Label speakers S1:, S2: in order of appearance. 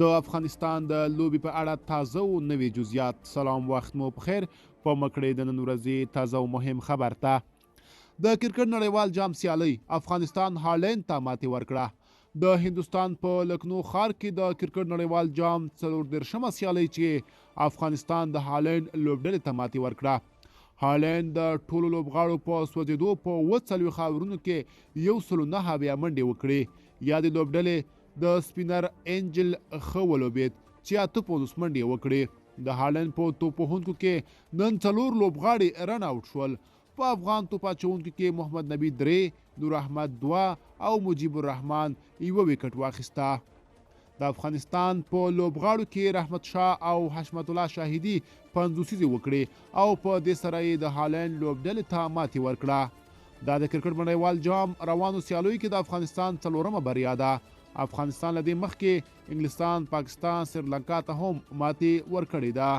S1: د افغانستان د لوبې په اړه تازه او نوي جزئیات. سلام، وخت مو بخیر. په مکړې د نن ورځې تازه او مهم خبر ته. د کرکټ نړیوال جام سیالۍ افغانستان هالند ته ماتې ورکړه. د هندوستان په لکنو ښار کې د کرکټ نړیوال جام 34مه سیالۍ چې افغانستان د هالند لوبډلې ته ماتې ورکړه. هالند د ټولو لوبغاړو په سوځېدو په 40 اورونو کې 109 بیا منډې وکړې. یا د لوبډلې د سپینر انجل ښه ولوبېد چې 15 منډې وکړې. د هالند په توپ وهونکو کې نن 4 لوبغاړي رن آوټ شول. په افغان توپ اچوونکو کې محمد نبي 3، نور احمد 2 او مجيب الرحمن 1 وکټ واخیسته. د افغانستان په لوبغاړو کې رحمت شاه او حشمت الله شاهدي 50 وکړې او په دې سره یې د هالند لوبډلې ته ماتې ورکړه. دا د کرکټ نړیوال جام روانو سیالیو کې د افغانستان 4مه بریا ده. افغانستان له دې مخکې انګلستان، پاکستان، سریلانکا ته هم ماتې ورکړې ده.